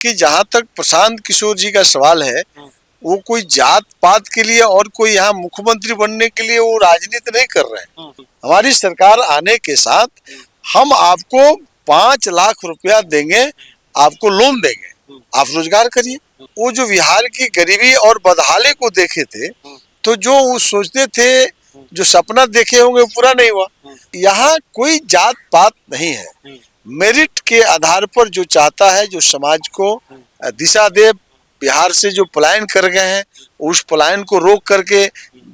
कि जहां तक प्रशांत किशोर जी का सवाल है, वो कोई जात पात के लिए और कोई यहाँ मुख्यमंत्री बनने के लिए वो राजनीति नहीं कर रहे हैं। हमारी सरकार आने के साथ हम आपको 5 लाख रुपया देंगे, आपको लोन देंगे, आप रोजगार करिए। वो जो बिहार की गरीबी और बदहाली को देखे थे, तो जो वो सोचते थे, जो सपना देखे होंगे, पूरा नहीं हुआ। यहाँ कोई जात पात नहीं है, मेरिट के आधार पर जो चाहता है, जो समाज को दिशा दे, बिहार से जो पलायन कर गए हैं उस पलायन को रोक करके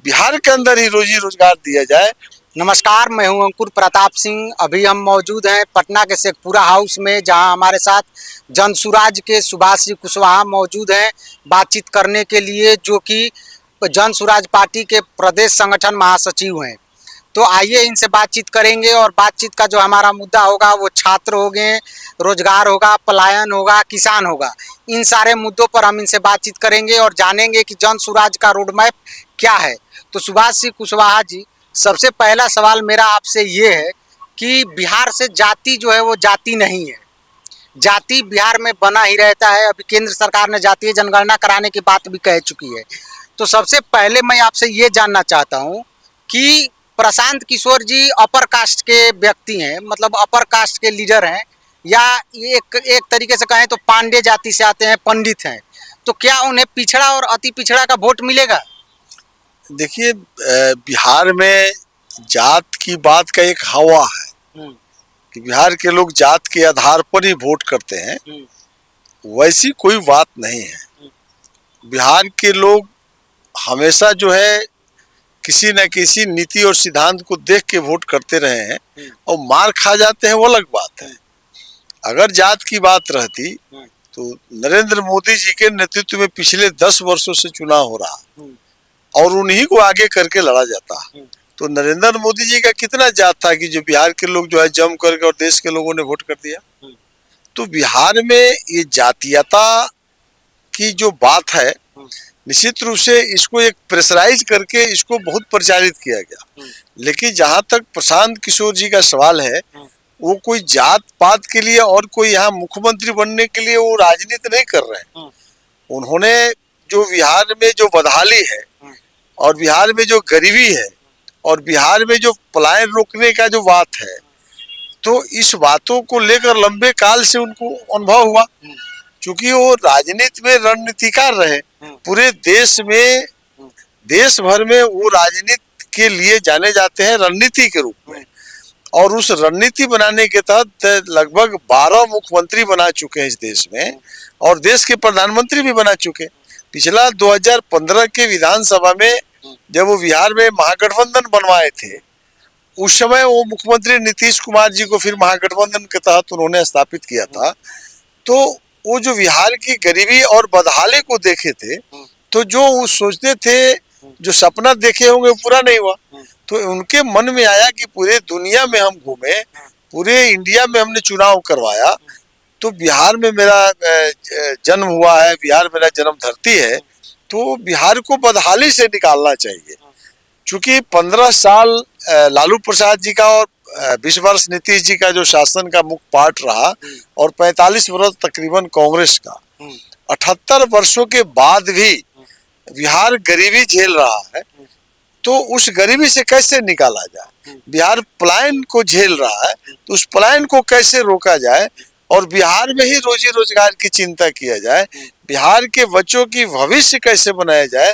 बिहार के अंदर ही रोजी रोजगार दिया जाए। नमस्कार, मैं हूं अंकुर प्रताप सिंह। अभी हम मौजूद हैं पटना के शेखपुरा हाउस में, जहां हमारे साथ जनसुराज के सुभाष जी कुशवाहा मौजूद हैं बातचीत करने के लिए, जो कि जनसुराज पार्टी के प्रदेश संगठन महासचिव हैं। तो आइए इनसे बातचीत करेंगे, और बातचीत का जो हमारा मुद्दा होगा वो छात्र होंगे, रोजगार होगा, पलायन होगा, किसान होगा। इन सारे मुद्दों पर हम इनसे बातचीत करेंगे और जानेंगे कि जनसुराज का रोड मैप क्या है। तो सुभाष जी कुशवाहा जी, सबसे पहला सवाल मेरा आपसे ये है कि बिहार से जाति जो है वो जाति नहीं है, जाति बिहार में बना ही रहता है। अभी केंद्र सरकार ने जातीय जनगणना कराने की बात भी कह चुकी है। तो सबसे पहले मैं आपसे ये जानना चाहता हूँ कि प्रशांत किशोर जी अपर कास्ट के व्यक्ति हैं, मतलब अपर कास्ट के लीडर हैं, या एक तरीके से कहें तो पांडे जाति से आते हैं, पंडित हैं। तो क्या उन्हें पिछड़ा और अति पिछड़ा का वोट मिलेगा? देखिए, बिहार में जात की बात का एक हवा है कि बिहार के लोग जात के आधार पर ही वोट करते हैं। वैसी कोई बात नहीं है। बिहार के लोग हमेशा जो है किसी न किसी नीति और सिद्धांत को देख के वोट करते रहे हैं, और मार खा जाते हैं वो अलग बात है। अगर जात की बात रहती तो नरेंद्र मोदी जी के नेतृत्व में पिछले 10 वर्षों से चुनाव हो रहा और उन्हीं को आगे करके लड़ा जाता। तो नरेंद्र मोदी जी का कितना जात था कि जो बिहार के लोग जो है जम करके और देश के लोगों ने वोट कर दिया। तो बिहार में ये जातीयता की जो बात है, निश्चित रूप से इसको एक प्रेशराइज करके इसको बहुत प्रचारित किया गया। लेकिन जहां तक प्रशांत किशोर जी का सवाल है, वो कोई जात पात के लिए और कोई यहाँ मुख्यमंत्री बनने के लिए वो राजनीति नहीं कर रहे हैं। उन्होंने जो बिहार में जो बदहाली है और बिहार में जो गरीबी है और बिहार में जो पलायन रोकने का जो बात है, तो इस बातों को लेकर लंबे काल से उनको अनुभव हुआ। क्योंकि वो राजनीति में रणनीतिकार रहे, पूरे देश में, देश भर में वो राजनीति के लिए जाने जाते हैं रणनीति के रूप में। और उस रणनीति बनाने के तहत लगभग 12 मुख्यमंत्री बना चुके हैं इस देश में, और देश के प्रधानमंत्री भी बना चुके। पिछला 2015 के विधानसभा में जब वो बिहार में महागठबंधन बनवाए थे, उस समय वो मुख्यमंत्री नीतीश कुमार जी को फिर महागठबंधन के तहत उन्होंने स्थापित किया था। तो वो जो बिहार की गरीबी और बदहाली को देखे थे, तो जो वो सोचते थे, जो सपना देखे होंगे, पूरा नहीं हुआ। तो उनके मन में आया कि पूरे दुनिया में हम घूमे, पूरे इंडिया में हमने चुनाव करवाया, तो बिहार में मेरा जन्म हुआ है, बिहार मेरा जन्म धरती है, तो बिहार को बदहाली से निकालना चाहिए। चूंकि 15 साल लालू प्रसाद जी का और 20 वर्ष नीतीश जी का जो शासन का मुख्य पार्ट रहा, और 45 वर्ष तकरीबन कांग्रेस का, 78 वर्षों के बाद भी बिहार गरीबी झेल रहा है। तो उस गरीबी से कैसे निकाला जाए? बिहार पलायन को झेल रहा है, तो उस पलायन को कैसे रोका जाए और बिहार में ही रोजी रोजगार की चिंता किया जाए, बिहार के बच्चों की भविष्य कैसे बनाया जाए।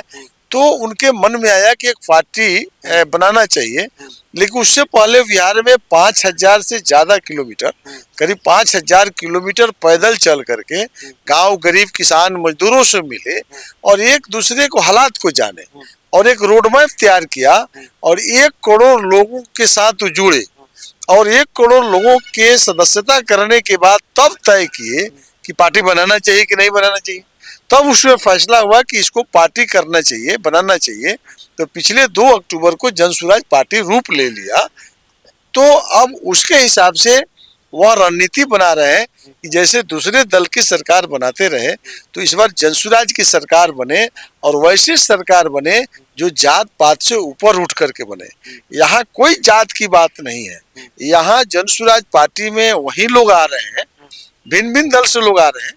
तो उनके मन में आया कि एक पार्टी बनाना चाहिए। लेकिन उससे पहले बिहार में 5000 से ज्यादा किलोमीटर, करीब 5000 किलोमीटर पैदल चल करके गांव गरीब किसान मजदूरों से मिले और एक दूसरे को हालात को जाने, और एक रोड मैप तैयार किया, और 1 करोड़ लोगों के साथ जुड़े, और 1 करोड़ लोगों के सदस्यता करने के बाद तब तय किए कि पार्टी बनाना चाहिए कि नहीं बनाना चाहिए। तब उसमें फैसला हुआ कि इसको पार्टी करना चाहिए, बनाना चाहिए। तो पिछले 2 अक्टूबर को जनसुराज पार्टी रूप ले लिया। तो अब उसके हिसाब से वह रणनीति बना रहे हैं कि जैसे दूसरे दल की सरकार बनाते रहे, तो इस बार जनसुराज की सरकार बने, और वैसी सरकार बने जो जात पात से ऊपर उठ करके बने। यहाँ कोई जात की बात नहीं है। यहाँ जनसुराज पार्टी में वही लोग आ रहे हैं, भिन्न भिन्न दल से लोग आ रहे हैं,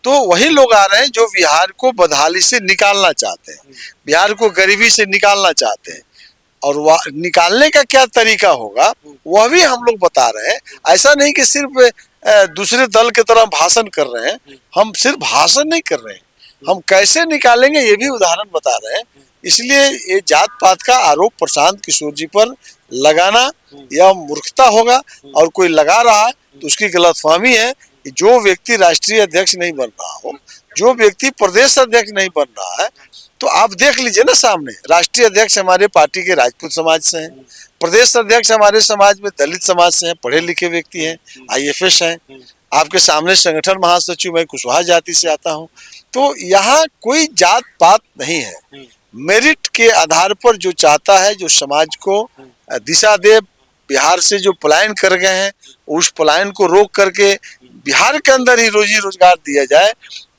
तो वही लोग आ रहे हैं जो बिहार को बदहाली से निकालना चाहते हैं, बिहार को गरीबी से निकालना चाहते हैं। और वह निकालने का क्या तरीका होगा वह भी हम लोग बता रहे हैं। ऐसा नहीं कि सिर्फ दूसरे दल की तरह भाषण कर रहे हैं, हम सिर्फ भाषण नहीं कर रहे हैं, हम कैसे निकालेंगे ये भी उदाहरण बता रहे हैं। इसलिए ये जात पात का आरोप प्रशांत किशोर जी पर लगाना यह मूर्खता होगा, और कोई लगा रहा है तो उसकी गलतफहमी है। कि जो व्यक्ति राष्ट्रीय अध्यक्ष नहीं बन रहा हो, जो व्यक्ति प्रदेश अध्यक्ष नहीं बन रहा है, तो आप देख लीजिए ना, सामने राष्ट्रीय अध्यक्ष हमारे पार्टी के राजपूत समाज से हैं, प्रदेश अध्यक्ष हमारे समाज में दलित समाज से हैं, पढ़े लिखे व्यक्ति हैं, IAS हैं, आपके सामने संगठन महासचिव मैं कुशवाहा जाति से आता हूं। तो यहाँ कोई जात पात नहीं है, मेरिट के आधार पर जो चाहता है, जो समाज को दिशा दे, बिहार से जो पलायन कर गए हैं उस पलायन को रोक करके बिहार के अंदर ही रोजी रोजगार दिया जाए,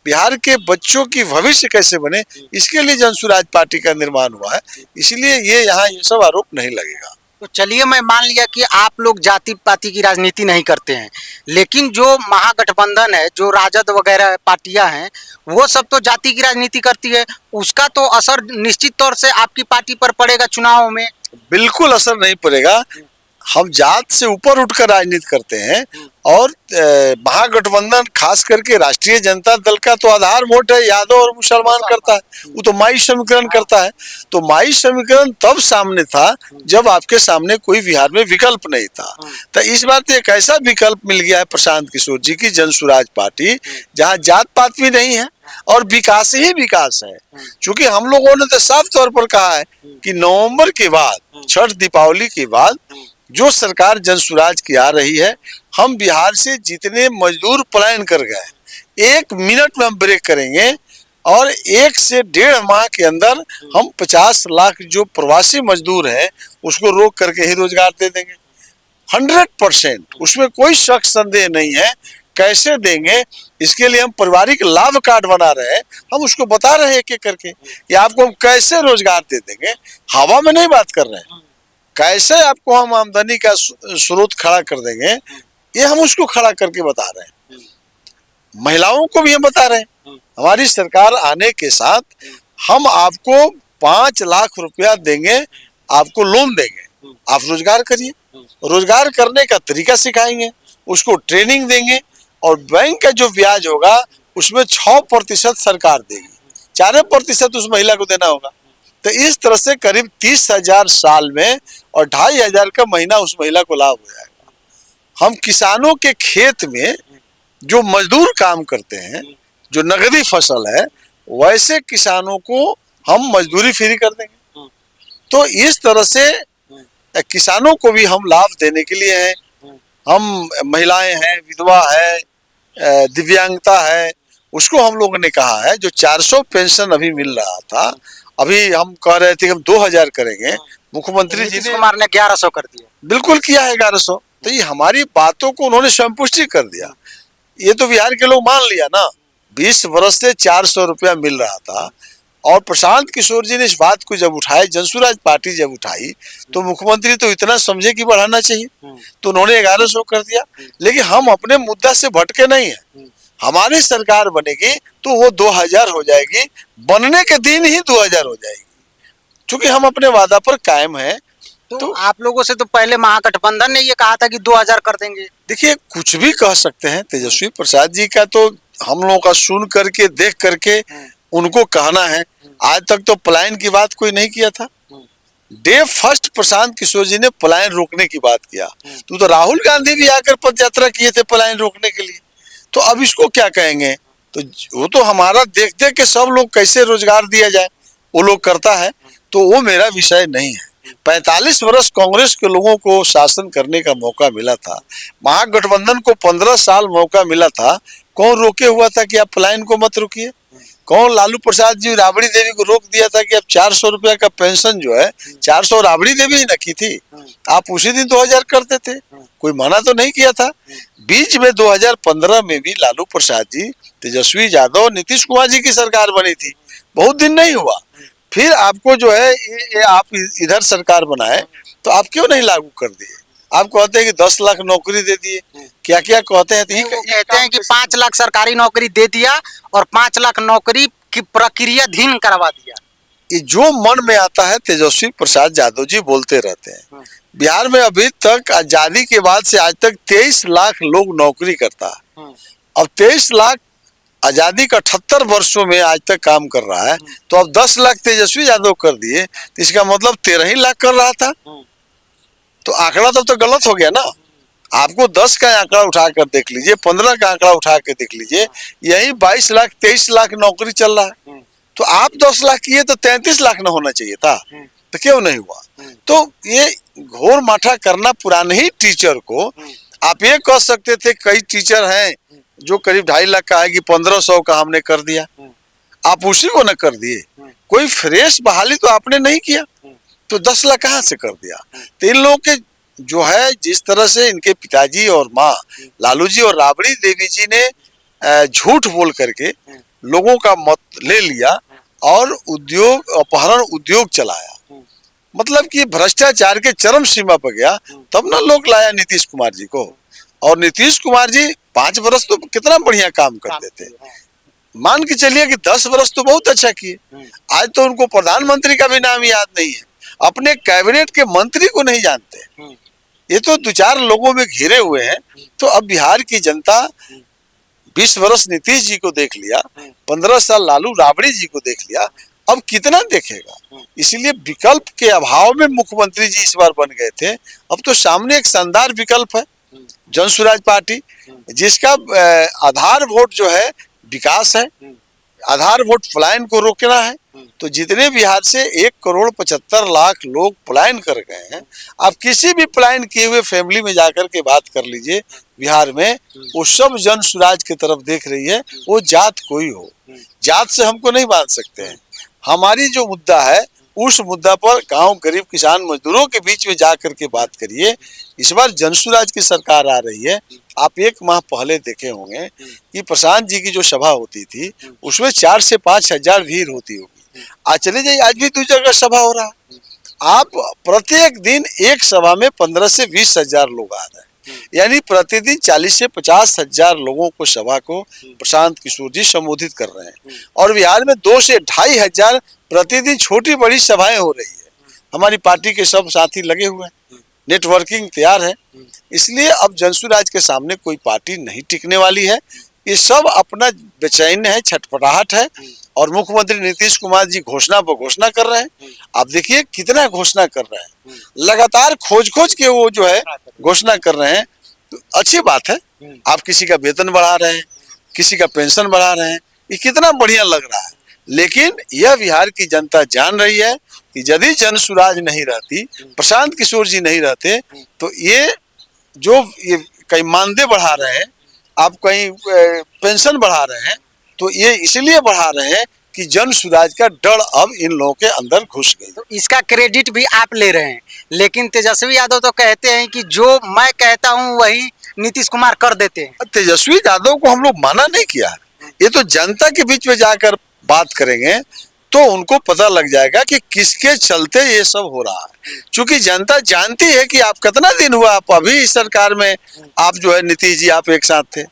बिहार के बच्चों की भविष्य कैसे बने, इसके लिए जनसुराज पार्टी का निर्माण हुआ है। इसलिए ये यहाँ ये सब आरोप नहीं लगेगा। तो चलिए, मैं मान लिया कि आप लोग जाति पाति की राजनीति नहीं करते हैं, लेकिन जो महागठबंधन है, जो राजद वगैरह पार्टियां हैं, वो सब तो जाति की राजनीति करती है। उसका तो असर निश्चित तौर से आपकी पार्टी पर पड़ेगा चुनाव में। बिल्कुल असर नहीं पड़ेगा। हम जात से ऊपर उठकर राजनीति करते हैं, और महागठबंधन खास करके राष्ट्रीय जनता दल का तो आधार वोट है, यादव और मुसलमान करता है, वो तो माई समीकरण करता है। तो माई समीकरण तब सामने था जब आपके सामने कोई बिहार में विकल्प नहीं था। तो इस बार तो एक ऐसा विकल्प मिल गया है प्रशांत किशोर जी की जनसुराज पार्टी, जहाँ जात पात भी नहीं है और विकास ही विकास है। क्योंकि हम लोगों ने तो साफ तौर पर कहा है कि नवंबर के बाद, छठ दीपावली के बाद जो सरकार जनसुराज की आ रही है, हम बिहार से जितने मजदूर पलायन कर गए 1 मिनट में हम ब्रेक करेंगे, और 1 से 1.5 माह के अंदर हम 50 लाख जो प्रवासी मजदूर हैं उसको रोक करके ही रोजगार दे देंगे 100%। उसमें कोई शक संदेह नहीं है। कैसे देंगे, इसके लिए हम पारिवारिक लाभ कार्ड बना रहे हैं, हम उसको बता रहे हैं एक एक करके कि आपको हम कैसे रोजगार दे देंगे। हवा में नहीं बात कर रहे हैं, कैसे आपको हम आमदनी का स्रोत खड़ा कर देंगे, ये हम उसको खड़ा करके बता रहे हैं। महिलाओं को भी हम बता रहे हैं, हमारी सरकार आने के साथ हम आपको 5 लाख रुपया देंगे, आपको लोन देंगे, आप रोजगार करिए, रोजगार करने का तरीका सिखाएंगे, उसको ट्रेनिंग देंगे, और बैंक का जो ब्याज होगा उसमें 6% सरकार देगी, 4% उस महिला को देना होगा। तो इस तरह से करीब 30,000 साल में और 2,500 का महीना उस महिला को लाभ हो जाएगा। हम किसानों के खेत में जो मजदूर काम करते हैं, जो नगदी फसल है, वैसे किसानों को हम मजदूरी फ्री कर देंगे। तो इस तरह से किसानों को भी हम लाभ देने के लिए हैं। हम महिलाएं हैं, विधवा है, दिव्यांगता है, उसको हम लोगों ने कहा है जो 400 पेंशन अभी मिल रहा था, अभी हम कह रहे थे कि हम 2000 करेंगे, मुख्यमंत्री जी ने 1100 कर दिया। बिल्कुल किया है 1100। तो ये हमारी बातों को उन्होंने स्वयं पुष्टि कर दिया। ये तो बिहार के लोग मान लिया ना। 20 वर्ष से 400 रुपया मिल रहा था, और प्रशांत किशोर जी ने इस बात को जब उठाई, जनसुराज पार्टी जब उठाई, तो मुख्यमंत्री तो इतना समझे कि बढ़ाना चाहिए, तो उन्होंने 1100 कर दिया। लेकिन हम अपने मुद्दा से भटके नहीं है। हमारी सरकार बनेगी तो वो 2000 हो जाएगी, बनने के दिन ही 2000 हो जाएगी, क्योंकि हम अपने वादा पर कायम हैं। तो आप लोगों से तो पहले महागठबंधन ने ये कहा था कि 2000 कर देंगे। देखिए, कुछ भी कह सकते हैं। तेजस्वी प्रसाद जी का तो हम लोगों का सुन करके, देख करके उनको कहना है। आज तक तो पलायन की बात कोई नहीं किया था। डे फर्स्ट प्रशांत किशोर जी ने पलायन रोकने की बात किया। तो राहुल गांधी भी आकर पद यात्रा किए थे पलायन रोकने के लिए। तो अब इसको क्या कहेंगे? तो वो तो हमारा देख देख के सब लोग कैसे रोजगार दिया जाए वो लोग करता है, तो वो मेरा विषय नहीं है। 45 वर्ष कांग्रेस के लोगों को शासन करने का मौका मिला था, महागठबंधन को 15 साल मौका मिला था। कौन रोके हुआ था कि आप पलायन को मत रोकिए? कौन लालू प्रसाद जी राबड़ी देवी को रोक दिया था कि अब 400 रुपया का पेंशन जो है 400 राबड़ी देवी ही न की थी, आप उसी दिन 2000 करते थे, कोई मना तो नहीं किया था। बीच में 2015 में भी लालू प्रसाद जी, तेजस्वी यादव, नीतीश कुमार जी की सरकार बनी थी, बहुत दिन नहीं हुआ। फिर आपको जो है ये आप इधर सरकार बनाए तो आप क्यों नहीं लागू कर दिए? आप कहते हैं कि 10 लाख नौकरी दे दिए, क्या क्या कहते हैं? तो वो कहते हैं कि 5 लाख सरकारी नौकरी दे दिया और 5 लाख नौकरी की प्रक्रियाधीन करवा दिया। ये जो मन में आता है तेजस्वी प्रसाद यादव जी बोलते रहते हैं। बिहार में अभी तक आजादी के बाद से आज तक 23 लाख लोग नौकरी करता है। अब 23 लाख आजादी का 78 वर्षों में आज तक काम कर रहा है, तो अब 10 लाख तेजस्वी यादव कर दिए, तो इसका मतलब 13 ही लाख कर रहा था। तो आंकड़ा तो गलत हो गया ना। आपको 10 का आंकड़ा उठा कर देख लीजिए, 15 का आंकड़ा उठा कर देख लीजिए, यही 22 लाख 23 लाख नौकरी चल रहा है। तो आप 10 लाख किए तो 33 लाख ना होना चाहिए था, तो क्यों नहीं हुआ? तो ये घोर माठा करना पुराने ही टीचर को। आप ये कह सकते थे कई टीचर हैं जो करीब 2.5 लाख का है कि 1500 का हमने कर दिया, आप उसी को न कर दिए। कोई फ्रेश बहाली तो आपने नहीं किया, तो 10 लाख कहाँ से कर दिया? तो इन लोगों के जो है, जिस तरह से इनके पिताजी और माँ लालू जी और राबड़ी देवी जी ने झूठ बोल करके लोगों का मत ले लिया और उद्योग अपहरण उद्योग चलाया, मतलब कि भ्रष्टाचार के चरम सीमा पर गया, तब ना लोग लाया नीतीश कुमार जी को। और नीतीश कुमार जी 5 वर्ष तो कितना बढ़िया काम करते थे, मान के चलिए कि 10 वर्ष तो बहुत अच्छा किए। आज तो उनको प्रधानमंत्री का भी नाम याद नहीं है, अपने कैबिनेट के मंत्री को नहीं जानते, ये तो 2-4 लोगों में घिरे हुए हैं। तो अब बिहार की जनता 20 वर्ष नीतीश जी को देख लिया, 15 साल लालू राबड़ी जी को देख लिया, अब कितना देखेगा? इसलिए विकल्प के अभाव में मुख्यमंत्री जी इस बार बन गए थे। अब तो सामने एक शानदार विकल्प है, जन स्वराज पार्टी, जिसका आधार वोट जो है विकास है, आधार वोट पलायन को रोकना है। तो जितने बिहार से 1,75,00,000 लोग पलायन कर गए हैं, आप किसी भी पलायन किए हुए फैमिली में जाकर के बात कर लीजिए बिहार में, वो सब जन स्वराज की तरफ देख रही है। वो जात कोई हो, जात से हमको नहीं बांध सकते हैं। हमारी जो मुद्दा है उस मुद्दा पर गांव गरीब किसान मजदूरों के बीच में जाकर के बात करिए। इस बार जन स्वराज की सरकार आ रही है। आप 1 माह पहले देखे होंगे कि प्रशांत जी की जो सभा होती थी उसमें 4 से 5 हजार भीड़ होती होगी। आज चले जाइए, आज भी 2 जगह सभा हो रहा है। आप प्रत्येक दिन एक सभा में 15 से 20 हजार लोग आ रहे हैं, यानी प्रतिदिन 40 से 50 हजार लोगों को सभा को प्रशांत किशोर जी संबोधित कर रहे हैं। और बिहार में 2 से 2.5 हजार प्रतिदिन छोटी बड़ी सभाएं हो रही है। हमारी पार्टी के सब साथी लगे हुए हैं, नेटवर्किंग तैयार है। इसलिए अब जनसुराज के सामने कोई पार्टी नहीं टिकने वाली है। ये सब अपना बेचैन है, छटपटाहट है। और मुख्यमंत्री नीतीश कुमार जी घोषणा पर घोषणा कर रहे हैं। आप देखिए कितना घोषणा कर रहे हैं, लगातार खोज के वो जो है घोषणा कर रहे हैं। तो अच्छी बात है, आप किसी का वेतन बढ़ा रहे हैं, किसी का पेंशन बढ़ा रहे हैं, ये कितना बढ़िया लग रहा है। लेकिन यह बिहार की जनता जान रही है कि यदि जन स्वराज नहीं रहती, प्रशांत किशोर जी नहीं रहते, तो ये कहीं मानदेय बढ़ा रहे हैं, आप कहीं पेंशन बढ़ा रहे हैं, तो ये इसलिए बढ़ा रहे हैं कि जन स्वराज का डर अब इन लोगों के अंदर घुस गई। तो इसका क्रेडिट भी आप ले रहे हैं, लेकिन तेजस्वी यादव तो कहते हैं कि जो मैं कहता हूं वही नीतीश कुमार कर देते हैं। तेजस्वी यादव को हम लोग माना नहीं किया, ये तो जनता के बीच में जाकर बात करेंगे तो उनको पता लग जाएगा कि किसके चलते ये सब हो रहा है। क्योंकि जनता जानती है कि आप कितना दिन हुआ, आप अभी इस सरकार में, आप जो है नीतीश जी आप एक साथ थे,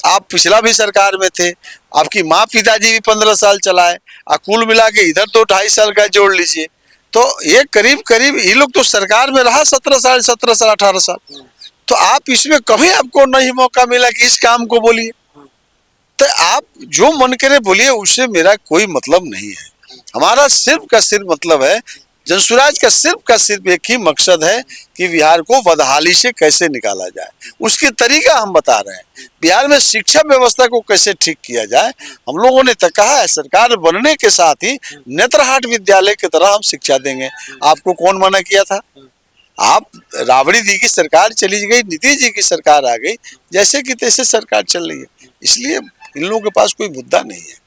आप पिछला भी सरकार में थे, आपकी माँ पिताजी भी 15 साल चलाए, कुल मिला के इधर तो 2.5 साल का जोड़ लीजिए, तो ये करीब ये लोग तो सरकार में रहा 17 साल 18 साल। तो आप इसमें कभी आपको नहीं मौका मिला कि इस काम को बोलिए। तो आप जो मन करे बोलिए, उससे मेरा कोई मतलब नहीं है। हमारा सिर्फ का सिर्फ मतलब है, जनसुराज का सिर्फ एक ही मकसद है कि बिहार को बदहाली से कैसे निकाला जाए, उसके तरीका हम बता रहे हैं। बिहार में शिक्षा व्यवस्था को कैसे ठीक किया जाए, हम लोगों ने तो कहा है सरकार बनने के साथ ही नेत्रहाट विद्यालय की तरह हम शिक्षा देंगे। आपको कौन मना किया था? आप राबड़ी जी की सरकार चली गई, नीतीश जी की सरकार आ गई, जैसे कि तैसे सरकार चल रही है। इसलिए इन लोगों के पास कोई मुद्दा नहीं है।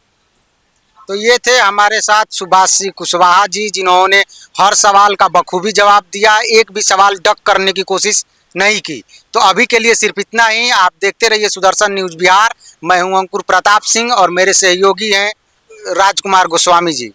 तो ये थे हमारे साथ सुभाष कुशवाहा जी, जिन्होंने हर सवाल का बखूबी जवाब दिया, एक भी सवाल डक करने की कोशिश नहीं की। तो अभी के लिए सिर्फ इतना ही। आप देखते रहिए सुदर्शन न्यूज़ बिहार। मैं हूं अंकुर प्रताप सिंह और मेरे सहयोगी हैं राजकुमार गोस्वामी जी।